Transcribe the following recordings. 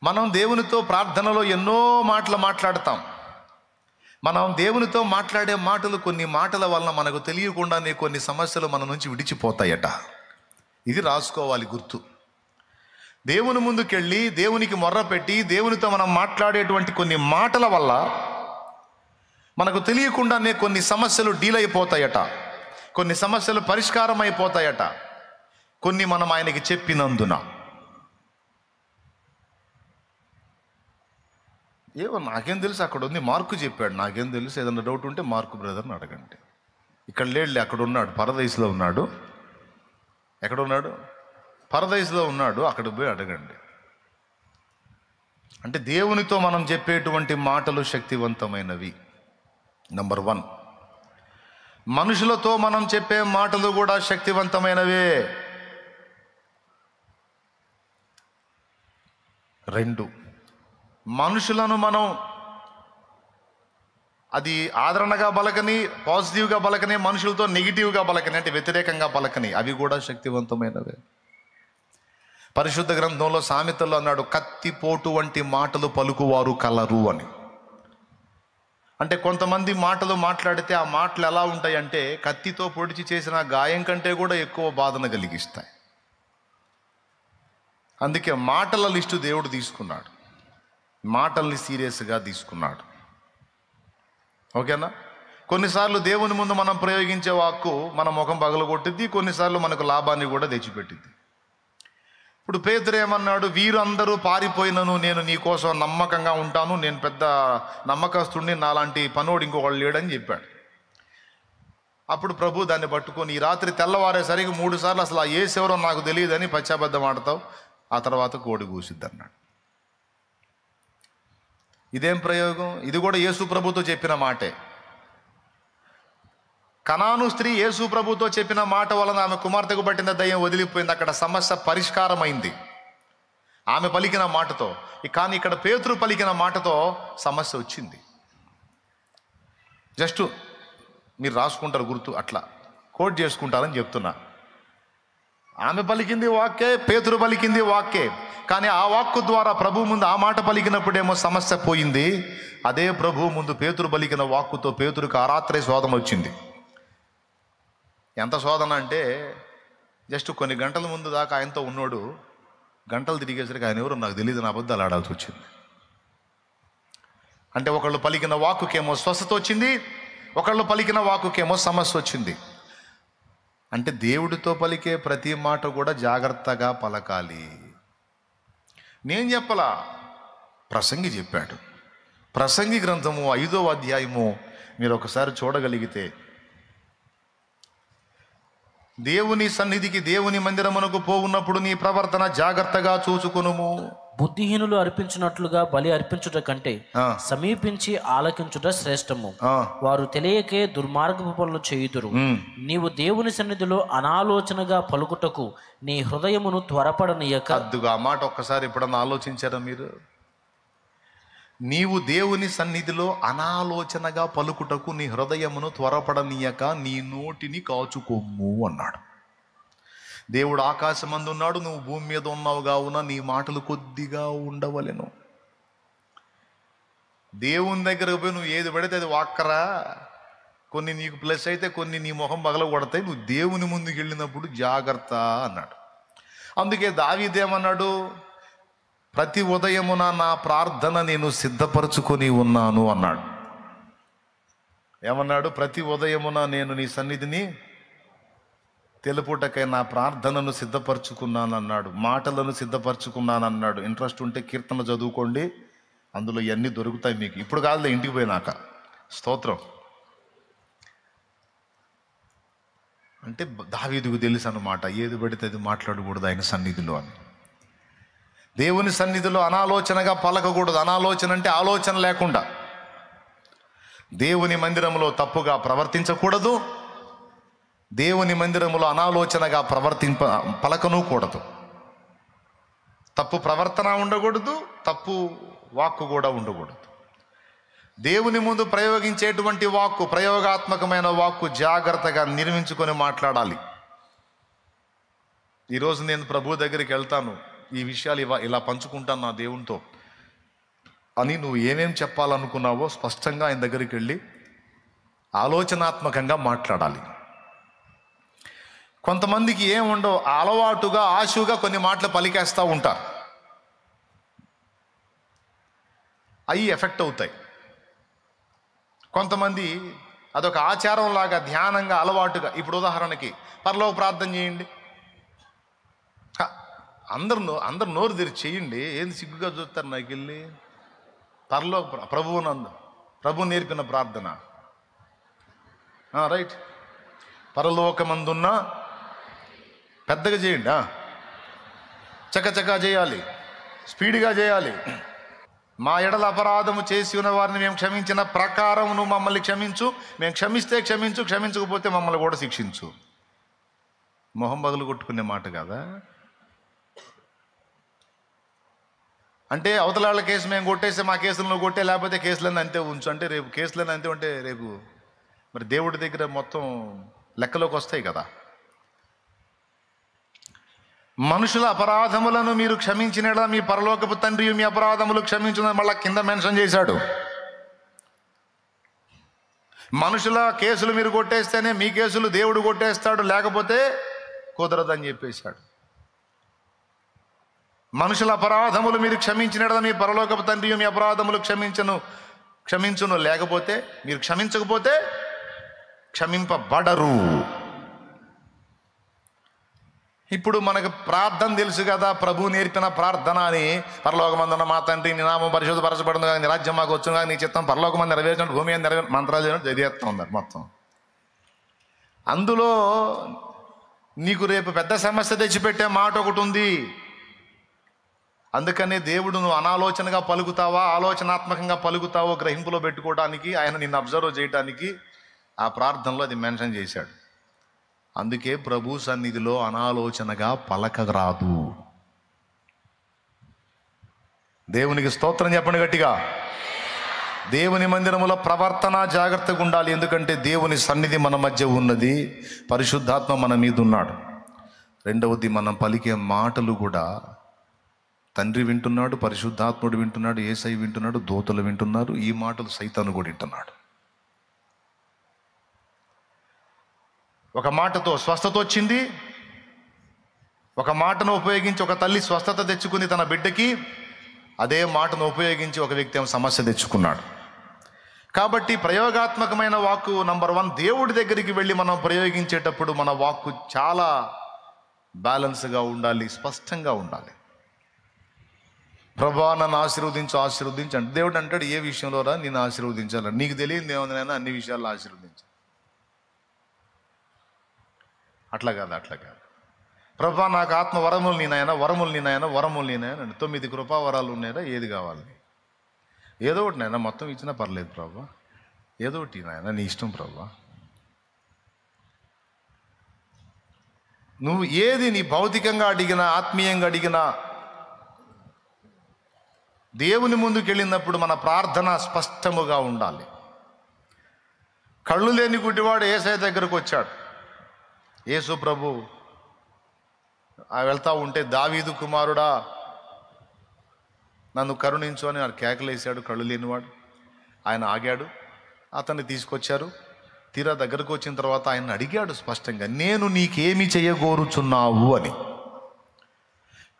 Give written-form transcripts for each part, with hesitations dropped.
మనం దేవునితో ప్రార్థనలో ఎన్నో మాటలు మాట్లాడతాం. మనం దేవునితో మాట్లాడే మాటలు, కొన్ని మాటల వలన మనకు తెలియకుండానే కొన్ని సమస్యలు మన నుంచి విడిచిపోతాయట. ఇది రాసుకోవాలి గుర్తు. దేవుని ముందుకెళ్ళి దేవునికి మొర్ర పెట్టి దేవునితో మనం మాట్లాడేటువంటి కొన్ని మాటల వల్ల మనకు తెలియకుండానే కొన్ని సమస్యలు డీల్ అయిపోతాయట, కొన్ని సమస్యలు పరిష్కారం అయిపోతాయట, కొన్ని మనం ఆయనకి చెప్పినందున. ఏమో నాకేం తెలుసు, అక్కడ ఉంది మార్కు చెప్పాడు, నాకేం తెలుసు, ఏదన్నా డౌట్ ఉంటే మార్కు బ్రదర్ని అడగండి. ఇక్కడ లేడులే, అక్కడ ఉన్నాడు, పరదేశంలో ఉన్నాడు. ఎక్కడ ఉన్నాడు? పరదేశంలో ఉన్నాడు, అక్కడ పోయి అడగండి. అంటే దేవునితో మనం చెప్పేటువంటి మాటలు శక్తివంతమైనవి. నంబర్ 1, మనుషులతో మనం చెప్పే మాటలు కూడా శక్తివంతమైనవే. 2, మనుషులను మనం అది ఆదరణగా పలకని, పాజిటివ్గా పలకని, మనుషులతో నెగిటివ్గా పలకని, అంటే వ్యతిరేకంగా పలకని, అవి కూడా శక్తివంతమైనవే. పరిశుద్ధ గ్రంథంలో సామెతల్లో అన్నాడు, కత్తిపోటు వంటి మాటలు పలుకువారు కలరు అని. అంటే కొంతమంది మాటలు మాట్లాడితే ఆ మాటలు ఎలా ఉంటాయంటే కత్తితో పొడిచి చేసిన గాయం కంటే కూడా ఎక్కువ బాధను కలిగిస్తాయి. అందుకే మాటల లిస్టు దేవుడు తీసుకున్నాడు, మాటల్ని సీరియస్గా తీసుకున్నాడు. ఓకేనా? కొన్నిసార్లు దేవుని ముందు మనం ప్రయోగించే వాక్కు మన ముఖం పగలగొట్టిద్ది, కొన్నిసార్లు మనకు లాభాన్ని కూడా తెచ్చిపెట్టింది. ఇప్పుడు పేతురు ఏమన్నాడు? వీరు అందరూ పారిపోయినను నేను నీ కోసం నమ్మకంగా ఉంటాను, నేను పెద్ద నమ్మకస్తుడిని, నాలాంటి పనోడు ఇంకొకళ్ళు లేడని చెప్పాడు. అప్పుడు ప్రభు దాన్ని పట్టుకొని, ఈ రాత్రి తెల్లవారేసరికి 3 సార్లు అసలు ఆ యేసెవరో నాకు తెలియదని పశ్చాబద్ధం ఆడతావు, ఆ తర్వాత కోడి కూసిద్ది అన్నాడు. ఇదేం ప్రయోగం? ఇది కూడా యేసు ప్రభుతో చెప్పిన మాటే. కనాను స్త్రీ యేసు ప్రభుతో చెప్పిన మాట వలన ఆమె కుమార్తెకు పట్టిన దయ్యం వదిలిపోయింది, అక్కడ సమస్య పరిష్కారమైంది ఆమె పలికిన మాటతో. కానీ ఇక్కడ పేతురు పలికిన మాటతో సమస్య వచ్చింది. జస్ట్ మీరు రాసుకుంటారు గుర్తు, అట్లా కోట్ చేసుకుంటారని చెప్తున్నా. ఆమె పలికింది వాక్కే, పేతురు పలికింది వాక్కే, కానీ ఆ వాక్కు ద్వారా ప్రభు ముందు ఆ మాట పలికినప్పుడేమో సమస్య పోయింది. అదే ప్రభు ముందు పేతురు పలికిన వాక్కుతో పేతురుకు ఆ రాత్రే శోధన వచ్చింది. ఎంత శోధన అంటే జస్ట్ కొన్ని గంటల ముందు దాకా ఆయనతో ఉన్నాడు, గంటలు తిరిగేసరికి ఆయన ఎవరు నాకు తెలియదు, నా అబద్ధాలు ఆడాల్సి వచ్చింది. అంటే ఒకళ్ళు పలికిన వాక్కుకేమో స్వస్థత వచ్చింది, ఒకళ్ళు పలికిన వాక్కుకేమో సమస్య వచ్చింది. అంటే దేవుడితో పలికే ప్రతి మాట కూడా జాగ్రత్తగా పలకాలి. నేను చెప్పలా, ప్రసంగి చెప్పాడు. ప్రసంగి గ్రంథము 5వ అధ్యాయము మీరు ఒకసారి చూడగలిగితే, దేవుని సన్నిధికి దేవుని మందిరమునకు పోవున్నప్పుడు నీ ప్రవర్తన జాగ్రత్తగా చూసుకొనుము. బుద్ధిహీనులు అర్పించినట్లుగా బలి అర్పించుట కంటే సమీపించి ఆలకించుట శ్రేష్టము. వారు తెలియకే దుర్మార్గపు పనులు చేయుదురు. నీవు దేవుని సన్నిధిలో అనాలోచనగా పలుకుటకు నీ హృదయమును త్వరపడనీయక. అద్దుగా మాట ఒక్కసారి ఎప్పుడన్నా ఆలోచించారా మీరు? నీవు దేవుని సన్నిధిలో అనాలోచనగా పలుకుటకు నీ హృదయమును త్వరపడనీయక నీ నోటిని కాచుకొమ్ము అన్నాడు. దేవుడు ఆకాశమందు ఉన్నాడు, నువ్వు భూమి మీద ఉన్నావు కావున నీ మాటలు కొద్దిగా ఉండవలెను. దేవుని దగ్గరకు పోయి నువ్వు ఏది పడితే అది వాక్కరా, కొన్ని నీకు ప్లస్ అయితే కొన్ని నీ ముఖం పగల కొడతాయి. నువ్వు దేవుని ముందుకు వెళ్ళినప్పుడు జాగ్రత్త అన్నాడు. అందుకే దావీదేమన్నాడు? ప్రతి ఉదయమున నా ప్రార్థన నేను సిద్ధపరచుకొని ఉన్నాను అన్నాడు. ఏమన్నాడు? ప్రతి ఉదయమున నేను నీ సన్నిధిని తెలుపుటకై నా ప్రార్థనను సిద్ధపరచుకున్నాను అన్నాడు, మాటలను సిద్ధపరచుకున్నాను అన్నాడు. ఇంట్రెస్ట్ ఉంటే కీర్తన చదువుకోండి, అందులో ఇవన్నీ దొరుకుతాయి మీకు. ఇప్పుడు కాదులే, ఇంటికి పోయినాక. స్తోత్రం. అంటే దావీదుకు తెలుసు అన్నమాట, ఏది పడితే అది మాట్లాడకూడదు ఆయన సన్నిధిలో అని. దేవుని సన్నిధిలో అనాలోచనగా పలకకూడదు. అనాలోచన అంటే ఆలోచన లేకుండా. దేవుని మందిరంలో తప్పుగా ప్రవర్తించకూడదు, దేవుని మందిరములో అనాలోచనగా పలకను కూడదు. తప్పు ప్రవర్తన ఉండకూడదు, తప్పు వాక్కు కూడా ఉండకూడదు. దేవుని ముందు ప్రయోగించేటువంటి వాక్కు, ప్రయోగాత్మకమైన వాక్కు జాగ్రత్తగా నిర్మించుకొని మాట్లాడాలి. ఈరోజు నేను ప్రభు దగ్గరికి వెళ్తాను, ఈ విషయాలు ఇలా పంచుకుంటాను నా దేవునితో. అని నువ్వు ఏమేం చెప్పాలనుకున్నావో స్పష్టంగా ఆయన దగ్గరికి వెళ్ళి ఆలోచనాత్మకంగా మాట్లాడాలి. కొంతమందికి ఏముండవు, అలవాటుగా ఆశుగా కొన్ని మాటలు పలికేస్తూ ఉంటారు, అవి ఎఫెక్ట్ అవుతాయి. కొంతమంది అదొక ఆచారంలాగా ధ్యానంగా అలవాటుగా, ఇప్పుడు ఉదాహరణకి పరలోక ప్రార్థన చేయండి, అందరు నోరు తెరిచి చేయండి, ఏంది సిగ్గుగా చూస్తారు నాకు వెళ్ళి. పరలోక ప్రభువు నేర్పిన ప్రార్థన, రైట్, పరలోకమందున్న పెద్దగా చేయండి, చకచకా చేయాలి, స్పీడ్గా చేయాలి. మా ఎడల అపరాధము చేసి ఉన్న వారిని మేము క్షమించిన ప్రకారం నువ్వు మమ్మల్ని క్షమించు, మేము క్షమిస్తే క్షమించు, క్షమించకపోతే మమ్మల్ని కూడా శిక్షించు. మొహం బదులు కొట్టుకునే మాట కదా. అంటే అవతల వాళ్ళ కేసు మేము కొట్టేస్తే మా కేసులు నువ్వు కొట్టే, లేకపోతే కేసులన్నీ అంతే ఉంచు అంటే రేపు కేసులన్నీ అంతే ఉంటే రేపు మరి దేవుడి దగ్గర మొత్తం లెక్కలోకి వస్తాయి కదా. మనుషుల అపరాధములను మీరు క్షమించిన మీ పరలోకపు తండ్రి మీ అపరాధములు క్షమించిన, మళ్ళా కింద మెన్షన్ చేశాడు. మనుషుల కేసులు మీరు కొట్టేస్తేనే మీ కేసులు దేవుడు కొట్టేస్తాడు, లేకపోతే కుదరదని చెప్పేశాడు. మనుషుల అపరాధములు మీరు క్షమించిన మీ పరలోకపు తండ్రి మీ అపరాధములు క్షమించును, లేకపోతే మీరు క్షమించకపోతే క్షమింపబడరు. ఇప్పుడు మనకు ప్రార్థన తెలుసు కదా, ప్రభు నేర్పిన ప్రార్థన అని. పరలోకమందున్న మా తండ్రి నీ నామం పరిశుద్ధపరచబడును కానీ, నీ రాజ్యం మాకు వచ్చును కానీ, నీ చిత్తం పరలోకమందు నెరవేర్చినట్టు భూమి మీద మంత్రాలు చదివేస్తూ ఉన్నారు మొత్తం. అందులో నీకు రేపు పెద్ద సమస్య తెచ్చిపెట్టే మాట ఒకటి ఉంది. అందుకనే దేవుడు నువ్వు అనాలోచనగా పలుకుతావా, ఆలోచనాత్మకంగా పలుకుతావో గ్రహింపులో పెట్టుకోవడానికి, ఆయన నిన్ను అబ్జర్వ్ చేయడానికి ఆ ప్రార్థనలో అది మెన్షన్ చేశాడు. అందుకే ప్రభు సన్నిధిలో అనాలోచనగా పలకరాదు. దేవునికి స్తోత్రం చెప్పండి గట్టిగా. దేవుని మందిరములో ప్రవర్తన జాగ్రత్తగా ఉండాలి. ఎందుకంటే దేవుని సన్నిధి మన మధ్య ఉన్నది, పరిశుద్ధాత్మ మన మీద ఉన్నాడు. రెండవది, మనం పలికే మాటలు కూడా తండ్రి వింటున్నాడు, పరిశుద్ధాత్ముడు వింటున్నాడు, యేసై వింటున్నాడు, దూతలు వింటున్నారు. ఈ మాటలు సైతాను కూడా వింటున్నాడు. ఒక మాటతో స్వస్థత వచ్చింది, ఒక మాటను ఉపయోగించి ఒక తల్లి స్వస్థత తెచ్చుకుంది తన బిడ్డకి, అదే మాటను ఉపయోగించి ఒక వ్యక్తి ఏమో సమస్య తెచ్చుకున్నాడు. కాబట్టి ప్రయోగాత్మకమైన వాక్కు నంబర్ 1, దేవుడి దగ్గరికి వెళ్ళి మనం ప్రయోగించేటప్పుడు మన వాక్కు చాలా బ్యాలెన్స్గా ఉండాలి, స్పష్టంగా ఉండాలి. ప్రభా నన్ను ఆశీర్వదించు అంటే దేవుడు అంటాడు, ఏ విషయంలో రా నేను ఆశీర్వదించాలని, నీకు తెలియదు ఏముందైనా అన్ని విషయాల్లో ఆశీర్వదించాలి. అట్లా కాదు. ప్రభా నాకు ఆత్మ వరములు నేనాయన 9 కృపావరాలు ఉన్నాయా, ఏది కావాలి, ఏదో ఒకటి నాయన, మొత్తం ఇచ్చినా పర్లేదు ప్రభా, ఏదో ఒకటి నాయన నీ ఇష్టం ప్రభా. నువ్వు ఏది నీ భౌతికంగా అడిగినా ఆత్మీయంగా అడిగినా దేవుని ముందుకు వెళ్ళినప్పుడు మన ప్రార్థన స్పష్టముగా ఉండాలి. కళ్ళు లేని గుడ్డివాడు యేసయ్య దగ్గరకు వచ్చాడు. యేసు ప్రభు వెళ్తా ఉంటే, దావీదు కుమారుడా నన్ను కరుణించు అని కేకలేశాడు కళ్ళు లేనివాడు. ఆయన ఆగాడు, అతన్ని తీసుకొచ్చారు. తీరా దగ్గరకు వచ్చిన తర్వాత ఆయన అడిగాడు స్పష్టంగా, నేను నీకేమి చేయగోరుచున్నావు అని.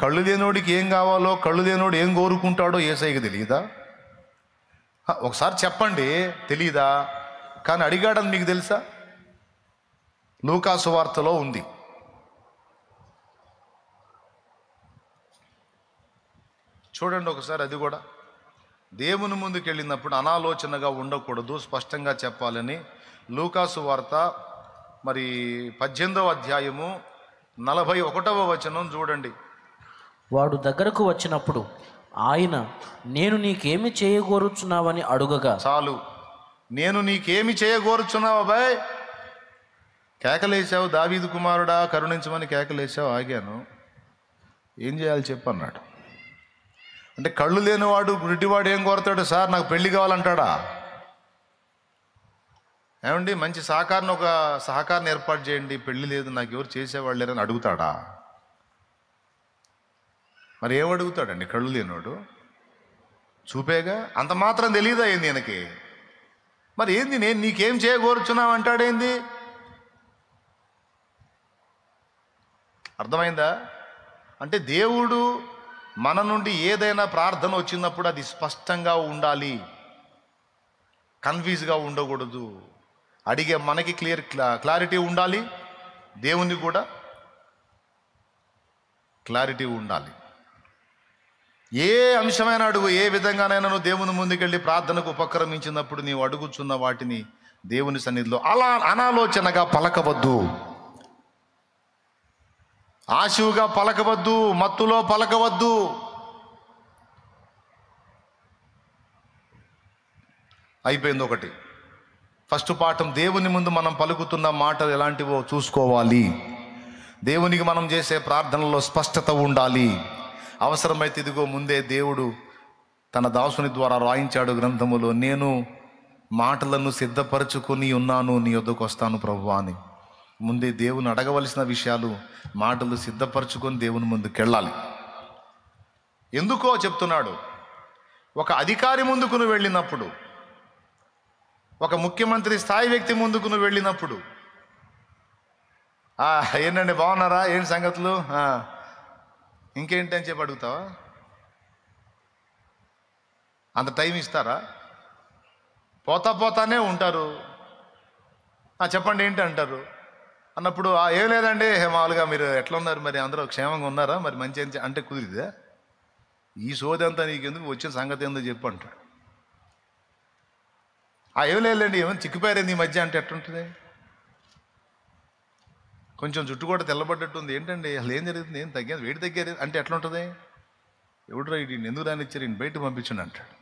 కళ్ళు లేనోడికి ఏం కావాలో, కళ్ళు లేనోడు ఏం కోరుకుంటాడో యేసయ్యకి తెలియదా? ఒకసారి చెప్పండి, తెలియదా? కానీ అడిగాడని మీకు తెలుసా? లూకా సువార్తలో ఉంది. చూడండి ఒకసారి. అది కూడా దేవుని ముందుకు వెళ్ళినప్పుడు అనాలోచనగా ఉండకూడదు, స్పష్టంగా చెప్పాలని లూకా సువార్త మరి 18వ అధ్యాయము 41వ వచనం చూడండి. వాడు దగ్గరకు వచ్చినప్పుడు ఆయన, నేను నీకేమి చేయగోరుచున్నావని అడుగగా, చాలు, నేను నీకేమి చేయగోరుచున్నావు అబ్బాయ్, కేకలేసావు, దావీదు కుమారుడా కరుణించమని కేకలేసావు, ఆగాను, ఏం చేయాలి చెప్పన్నాడు. అంటే కళ్ళు లేనివాడు గుడ్డివాడు ఏం కోరతాడు? సార్ నాకు పెళ్లి కావాలంటాడా? ఏమండి మంచి సహకారం ఏర్పాటు చేయండి, పెళ్లి లేదు నాకు ఎవరు చేసేవాళ్ళు లేరని అడుగుతాడా? మరి ఏమడుగుతాడండి కళ్ళు లేనివాడు? చూపేగా, అంత మాత్రం తెలియదా ఏంది ఈయనకి? మరి ఏంది, నేను నీకేం చేయగోరుచున్నావు అంటాడేంది? అర్థమైందా? అంటే దేవుడు మన నుండి ఏదైనా ప్రార్థన వచ్చినప్పుడు అది స్పష్టంగా ఉండాలి, కన్ఫ్యూజ్గా ఉండకూడదు. అడిగే మనకి క్లారిటీ ఉండాలి, దేవునికి కూడా క్లారిటీ ఉండాలి. ఏ అంశమైన అడుగు, ఏ విధంగానైనా నువ్వు దేవుని ముందుకెళ్ళి ప్రార్థనకు ఉపక్రమించినప్పుడు నీవు అడుగుచున్న వాటిని దేవుని సన్నిధిలో అలా అనాలోచనగా పలకవద్దు, ఆశువుగా పలకవద్దు, మత్తులో పలకవద్దు. అయిపోయింది ఒకటి. ఫస్ట్ పాఠం, దేవుని ముందు మనం పలుకుతున్న మాటలు ఎలాంటివో చూసుకోవాలి. దేవునికి మనం చేసే ప్రార్థనలో స్పష్టత ఉండాలి. అవసరమైతే ఇదిగో ముందే దేవుడు తన దాసుని ద్వారా రాయించాడు గ్రంథములో, నేను మాటలను సిద్ధపరచుకొని ఉన్నాను, నీ యొద్దకు వస్తాను ప్రభువా అని. ముందే దేవుని అడగవలసిన విషయాలు, మాటలు సిద్ధపరచుకొని దేవుని ముందుకు వెళ్ళాలి. ఎందుకో చెప్తున్నాడు. ఒక అధికారి ముందుకు నువ్వు వెళ్ళినప్పుడు, ఒక ముఖ్యమంత్రి స్థాయి వ్యక్తి ముందుకు నువ్వు వెళ్ళినప్పుడు, ఏంటండి బాగున్నారా, ఏంటి సంగతులు, ఇంకేంటి అని చెప్పి అడుగుతావా? అంత టైం ఇస్తారా? పోతానే ఉంటారు. చెప్పండి ఏంటి అంటారు. అన్నప్పుడు ఏం లేదండి, మామూలుగా మీరు ఎట్లా ఉన్నారు, మరి అందరూ క్షేమంగా ఉన్నారా, మరి మంచి అంటే కుదిరిదా? ఈ సోది అంతా నీకెందుకు, వచ్చిన సంగతి ఎందుకు చెప్పు అంటాడు. ఏం లేదండి, ఏమైనా చిక్కిపోయారేంది ఈ మధ్య అంటే ఎట్లుంటుంది? కొంచెం జుట్టు కూడా తెల్లబడ్డట్టుంది, ఏంటండి అసలు ఏం జరుగుతుంది, ఏం తగ్గారు, వేడి తగ్గారు అంటే ఎట్లుంటుంది? ఎవడు ఈయన ఎందుకు రానిచ్చారు, ఈయన బయట పంపించండి అంటాడు.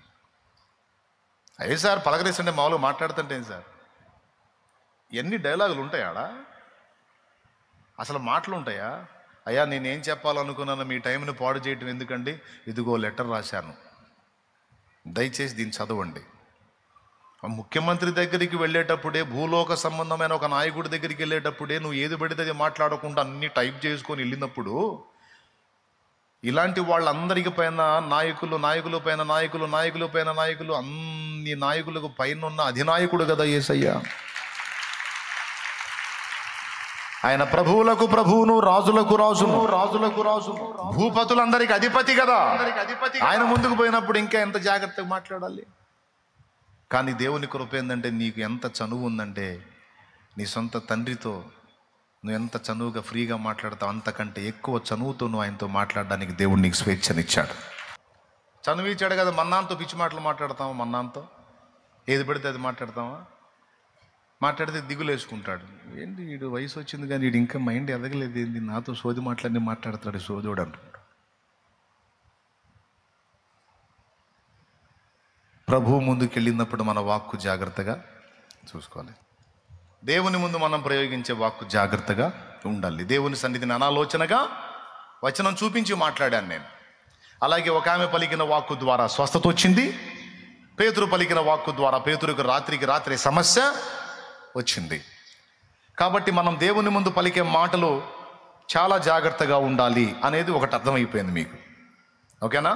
అయ్యే సార్ పలకరిస్తుంటే మామూలుగా మాట్లాడుతుంటే ఏం సార్, ఎన్ని డైలాగులు ఉంటాయి ఆడ, అసలు మాటలు ఉంటాయా? అయ్యా నేనేం చెప్పాలనుకున్నాను, మీ టైంని పాడు చేయటం ఎందుకండి, ఇదిగో లెటర్ రాశాను, దయచేసి దీన్ని చదవండి. ముఖ్యమంత్రి దగ్గరికి వెళ్ళేటప్పుడే, భూలోక సంబంధమైన ఒక నాయకుడి దగ్గరికి వెళ్ళేటప్పుడే నువ్వు ఏది పడితే అది మాట్లాడకుండా అన్ని టైప్ చేసుకొని వెళ్ళినప్పుడు, ఇలాంటి వాళ్ళందరికి పైన నాయకులు పైన నాయకులు అన్ని నాయకులకు పైన ఉన్న అధినాయకుడు కదా యేసయ్య. ఆయన ప్రభువులకు ప్రభువును, రాజులకు రాజు, భూపతులందరికి అధిపతి కదా. ఆయన ముందుకు పోయినప్పుడు ఇంకా ఎంత జాగ్రత్తగా మాట్లాడాలి. కానీ దేవుని కృప ఏంటంటే, నీకు ఎంత చనువు ఉందంటే, నీ సొంత తండ్రితో నువ్వు ఎంత చనువుగా ఫ్రీగా మాట్లాడతావు, అంతకంటే ఎక్కువ చనువుతో నువ్వు ఆయనతో మాట్లాడడానికి దేవుడు నీకు స్వేచ్ఛనిచ్చాడు. చనువు ఇచ్చాడు కదా. మన్నాంతో పిచ్చి మాటలు మాట్లాడతామా? మన్నాంతో ఏది పడితే అది మాట్లాడతామా? మాట్లాడితే దిగులు వేసుకుంటాడు. ఏంటి వీడు వయసు వచ్చింది కానీ వీడు ఇంకా మైండ్ ఎదగలేదు ఏంది, నాతో సోది మాటలన్నీ మాట్లాడతాడు సోదోడు అంటాడు. ప్రభు ముందుకు వెళ్ళినప్పుడు మన వాక్కు జాగ్రత్తగా చూసుకోవాలి. దేవుని ముందు మనం ప్రయోగించే వాక్కు జాగ్రత్తగా ఉండాలి. దేవుని సన్నిధిని అనాలోచనగా వచనం చూపించి మాట్లాడాను నేను. అలాగే ఒక ఆమె పలికిన వాక్కు ద్వారా స్వస్థత వచ్చింది. పేతురు పలికిన వాక్కు ద్వారా పేతురుకు రాత్రి సమస్య వచ్చింది. కాబట్టి మనం దేవుని ముందు పలికే మాటలు చాలా జాగ్రత్తగా ఉండాలి అనేది ఒకటి అర్థమైపోయింది మీకు. ఓకేనా?